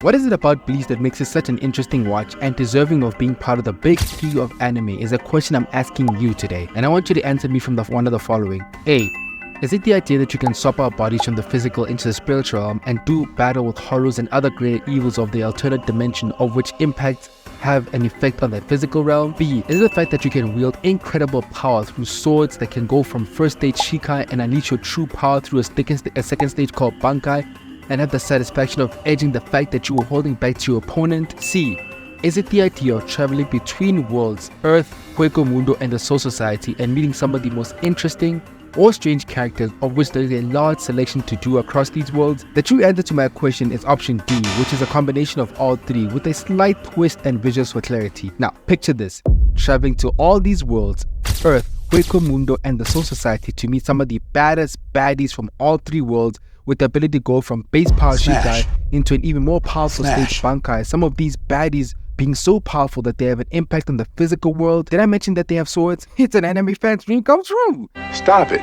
What is it about Bleach that makes it such an interesting watch and deserving of being part of the big three of anime is a question I'm asking you today, and I want you to answer me from one of the following. A. Is it the idea that you can swap our bodies from the physical into the spiritual realm and do battle with horrors and other greater evils of the alternate dimension, of which impacts have an effect on the physical realm? B. Is it the fact that you can wield incredible power through swords that can go from first stage Shikai and unleash your true power through a second stage called Bankai, and have the satisfaction of edging the fact that you were holding back to your opponent? C. Is it the idea of traveling between worlds, Earth, Hueco Mundo, and the Soul Society, and meeting some of the most interesting or strange characters, of which there is a large selection to do across these worlds? The true answer to my question is option D, which is a combination of all three with a slight twist and visuals for clarity. Now, picture this: traveling to all these worlds, Earth, Hueco Mundo, and the Soul Society, to meet some of the baddest baddies from all three worlds, with the ability to go from base power Shikai into an even more powerful stage Bankai. Some of these baddies being so powerful that they have an impact on the physical world. Did I mention that they have swords? It's an anime fan's dream come true. Stop it.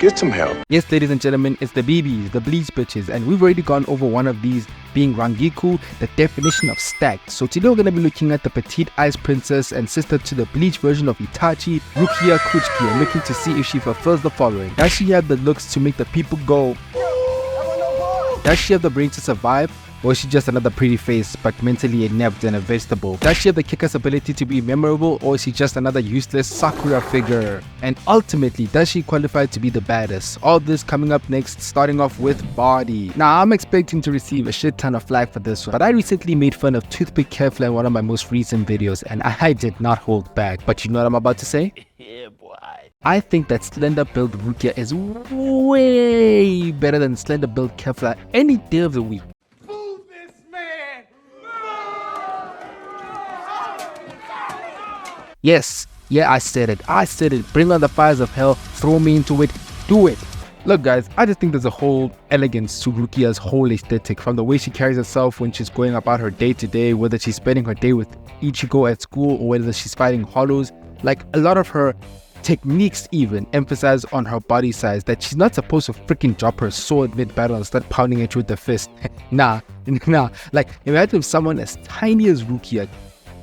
Get some help. Yes, ladies and gentlemen, it's the BBs, the Bleach bitches, and we've already gone over one of these, being Rangiku, the definition of stacked. So today we're going to be looking at the petite ice princess and sister to the Bleach version of Itachi, Rukia Kuchiki, and looking to see if she fulfills the following. Does she have the looks to make the people go? Does she have the brains to survive? Or is she just another pretty face but mentally inept and a vegetable? Does she have the kick-ass ability to be memorable, or is she just another useless Sakura figure? And ultimately, does she qualify to be the baddest? All this coming up next, starting off with body. Now, I'm expecting to receive a shit ton of flack for this one, but I recently made fun of Toothpick Kefla in one of my most recent videos, and I did not hold back. But you know what I'm about to say? Yeah, boy. I think that slender build Rukia is way better than slender build Kefla any day of the week. Yes, yeah, I said it. Bring on the fires of hell, throw me into it, do it. Look guys, I just think there's a whole elegance to Rukia's whole aesthetic, from the way she carries herself when she's going about her day to day, whether she's spending her day with Ichigo at school or whether she's fighting hollows. Like, a lot of her techniques even emphasize on her body size, that she's not supposed to freaking drop her sword mid-battle and start pounding at you with the fist. Nah. Like, imagine if someone as tiny as Rukia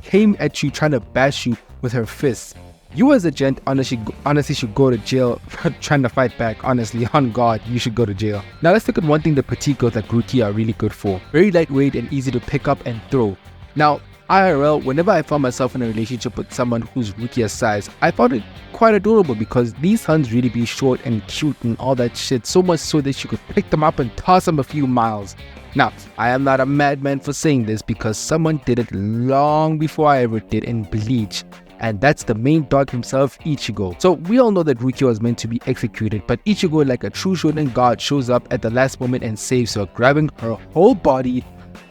came at you trying to bash you with her fists. You as a gent honestly should go to jail trying to fight back. Honestly, on God, you should go to jail. Now let's look at one thing the petite girls like Rukia are really good for. Very lightweight and easy to pick up and throw. Now, IRL, whenever I found myself in a relationship with someone who's Rukia's size, I found it quite adorable because these huns really be short and cute and all that shit, so much so that you could pick them up and toss them a few miles. Now, I am not a madman for saying this because someone did it long before I ever did in Bleach, and that's the main dog himself, Ichigo. So we all know that Rukia was meant to be executed, but Ichigo, like a true shonen god, shows up at the last moment and saves her, grabbing her whole body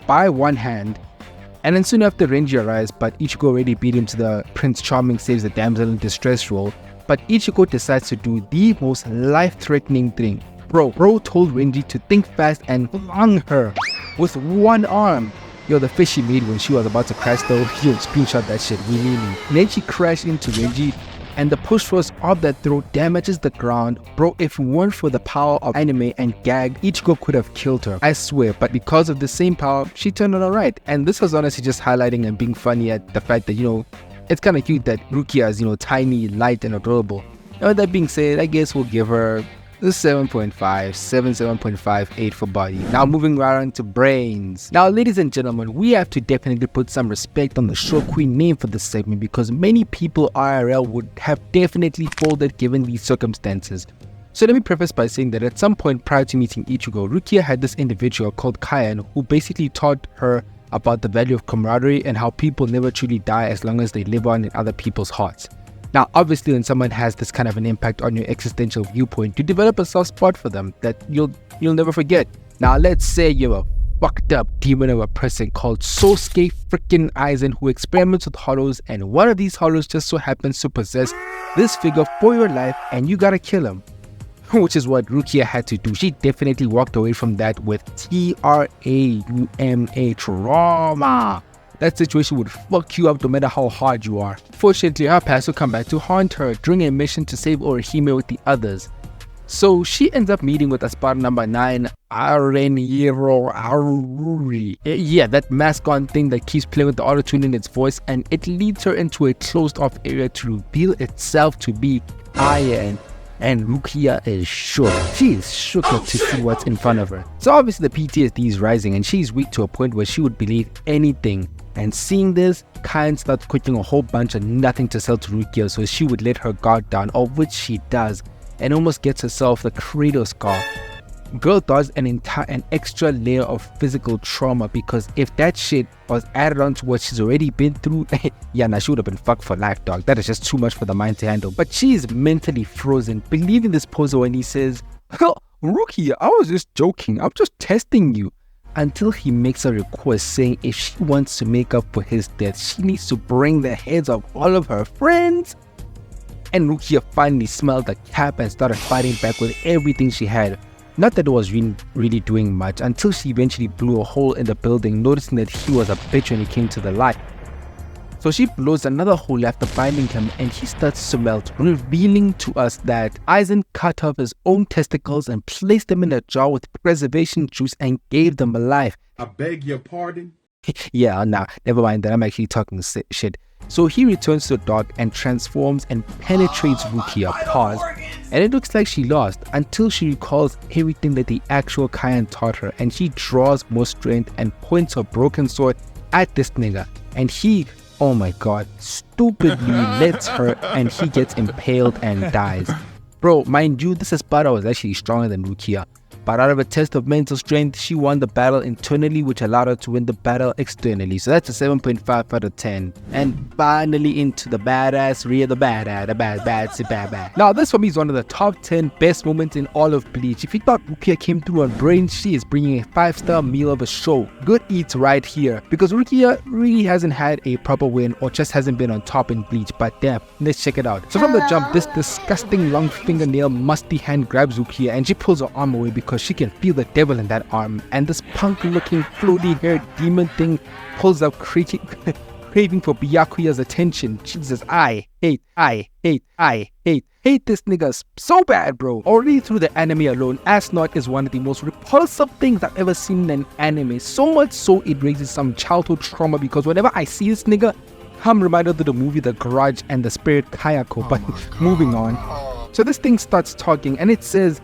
by one hand. And then soon after, Renji arrives, but Ichigo already beat him to the Prince Charming saves the damsel in distress role. But Ichigo decides to do the most life-threatening thing. Bro told Renji to think fast and flung her with one arm. Yo, the face she made when she was about to crash though, yo, screenshot that shit, we mean it. And then she crashed into Renji, and the push force of that throw damages the ground. Bro, if it weren't for the power of anime and gag, Ichigo could have killed her, I swear. But because of the same power, she turned out alright. And this was honestly just highlighting and being funny at the fact that, you know, it's kind of cute that Rukia is, you know, tiny, light, and adorable. Now, with that being said, I guess we'll give her the 7.58 for body. Now moving right on to brains. Now ladies and gentlemen, we have to definitely put some respect on the short queen name for this segment, because many people IRL would have definitely folded given these circumstances. So let me preface by saying that at some point prior to meeting Ichigo, Rukia had this individual called Kayan who basically taught her about the value of camaraderie and how people never truly die as long as they live on in other people's hearts. Now, obviously, when someone has this kind of an impact on your existential viewpoint, you develop a soft spot for them that you'll never forget. Now, let's say you're a fucked up demon of a person called Sosuke freaking Aizen who experiments with hollows, and one of these hollows just so happens to possess this figure for your life, and you gotta kill him. Which is what Rukia had to do. She definitely walked away from that with trauma. That situation would fuck you up no matter how hard you are. Fortunately, her past will come back to haunt her during a mission to save Orihime with the others. So she ends up meeting with Aspar number 9, Areniro Aruri. Yeah, that mask-on thing that keeps playing with the auto-tune in its voice, and it leads her into a closed-off area to reveal itself to be Aya, and Rukia is shook. She is shook to see what's in front of her. So obviously the PTSD is rising and she's weak to a point where she would believe anything. And seeing this, Kayan starts cooking a whole bunch of nothing to sell to Rukia so she would let her guard down, of which she does, and almost gets herself the Kratos scar. Girl dodged an extra layer of physical trauma, because if that shit was added on to what she's already been through, yeah, nah, she would have been fucked for life, dog. That is just too much for the mind to handle. But she's mentally frozen, believing this poser when he says, Rukia, I was just joking, I'm just testing you. Until he makes a request saying if she wants to make up for his death, she needs to bring the heads of all of her friends. And Rukia finally smelled the cap and started fighting back with everything she had. Not that it was really doing much, until she eventually blew a hole in the building, noticing that he was a bitch when he came to the light. So she blows another hole after binding him, and he starts to melt, revealing to us that Aizen cut off his own testicles and placed them in a jar with preservation juice and gave them life. I beg your pardon? Yeah, nah, never mind that, I'm actually talking shit. So he returns to the dock and transforms and penetrates Rukia, pause, and it looks like she lost until she recalls everything that the actual Kayan taught her, and she draws more strength and points her broken sword at this nigga, and he, oh my god, stupidly lets her, and he gets impaled and dies. Bro, mind you, this Espada was actually stronger than Rukia, but out of a test of mental strength, she won the battle internally, which allowed her to win the battle externally. So that's a 7.5 out of 10. And finally into the badass, Ria the bad. Now this for me is one of the top 10 best moments in all of Bleach. If you thought Rukia came through on brains, she is bringing a 5-star meal of a show. Good eats right here. Because Rukia really hasn't had a proper win, or just hasn't been on top in Bleach. But damn, let's check it out. So from the jump, this disgusting long fingernail musty hand grabs Rukia and she pulls her arm away because she can feel the devil in that arm, and this punk looking floaty haired demon thing pulls up craving for Byakuya's attention. Jesus, I hate this nigga so bad, bro. Already through the anime alone, Asnot is one of the most repulsive things I've ever seen in an anime, so much so it raises some childhood trauma, because whenever I see this nigga, I'm reminded of the movie The Grudge and the spirit Kayako. But moving on. So this thing starts talking and it says,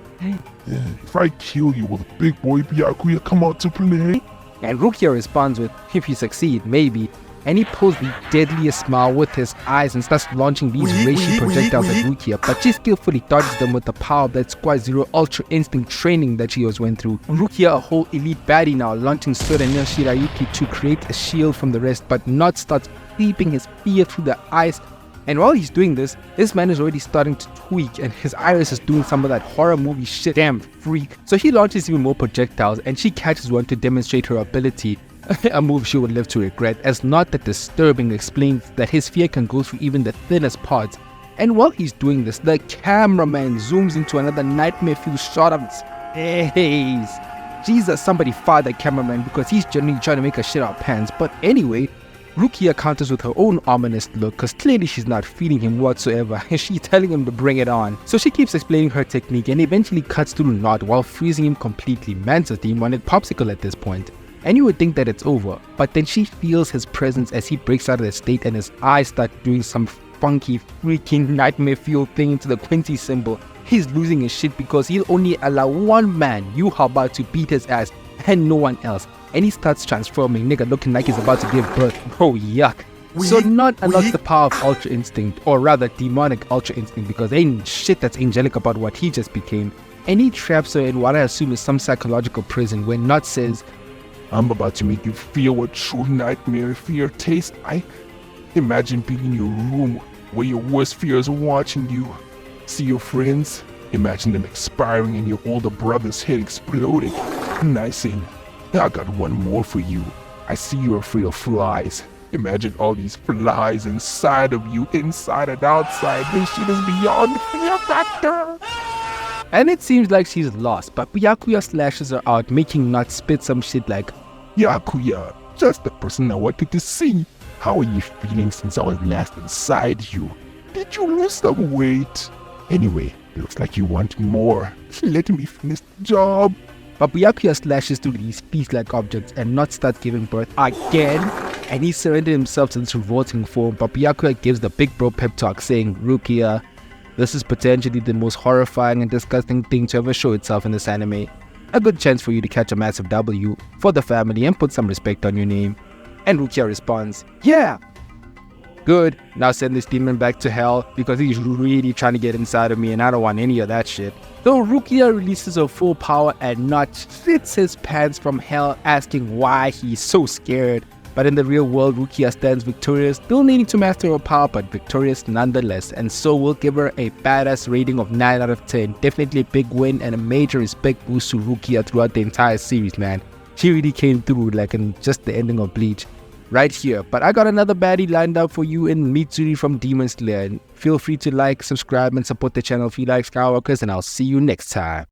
if I kill you, will the big boy Byakuya come out to play? And Rukia responds with, if you succeed, maybe. And he pulls the deadliest smile with his eyes and starts launching these reishi projectiles at Rukia, but she skillfully dodges them with the power of that Squad Zero Ultra Instinct training that she went through. Rukia, a whole elite baddie now, launching Sura near Shirayuki to create a shield from the rest, but Not starts creeping his fear through the ice. And while he's doing this man is already starting to tweak, and his iris is doing some of that horror movie shit. Damn freak. So he launches even more projectiles, and she catches one to demonstrate her ability. A move she would live to regret, as Not that disturbing explains that his fear can go through even the thinnest parts. And while he's doing this, the cameraman zooms into another nightmare-filled shot of space. Jesus, somebody fired that cameraman, because he's genuinely trying to make a shit out of pants. But anyway, Rukia counters with her own ominous look, because clearly she's not feeding him whatsoever, and she's telling him to bring it on. So she keeps explaining her technique and eventually cuts through Not while freezing him completely. Man's a theme wanted popsicle at this point. And you would think that it's over, but then she feels his presence as he breaks out of the state, and his eyes start doing some funky freaking nightmare-fueled thing into the Quincy symbol. He's losing his shit because he'll only allow one man, Yuhaba, to beat his ass and no one else. And he starts transforming, nigga, looking like he's about to give birth. Bro, yuck. So Not unlocks the power of Ultra Instinct, or rather demonic Ultra Instinct, because ain't shit that's angelic about what he just became. And he traps her in what I assume is some psychological prison, where Not says, I'm about to make you feel what true nightmare fear tastes like. Imagine being in your room where your worst fears are watching you. See your friends, imagine them expiring and your older brother's head exploding. And I say, I got one more for you. I see you're afraid of flies. Imagine all these flies inside of you, inside and outside. This shit is beyond fear factor. And it seems like she's lost, but Byakuya slashes her out, making Not spit some shit like, Byakuya, just the person I wanted to see. How are you feeling since I was last inside you? Did you lose some weight? Anyway, Looks like you want more. Let me finish the job. But Byakuya slashes through these beast-like objects and not start giving birth again. And he surrendered himself to this revolting form. But Byakuya gives the big bro pep talk saying, Rukia, this is potentially the most horrifying and disgusting thing to ever show itself in this anime. A good chance for you to catch a massive W for the family and put some respect on your name. And Rukia responds, yeah! Good, now send this demon back to hell because he's really trying to get inside of me and I don't want any of that shit. So Rukia releases her full power and Notch fits his pants from hell asking why he's so scared. But in the real world, Rukia stands victorious, still needing to master her power but victorious nonetheless. And so we'll give her a badass rating of 9 out of 10. Definitely a big win and a major respect boost to Rukia throughout the entire series, man. She really came through like in just the ending of Bleach. Right here. But I got another baddie lined up for you in Mitsuri from Demon Slayer. Feel free to like, subscribe, and support the channel if you like Skywalkers, and I'll see you next time.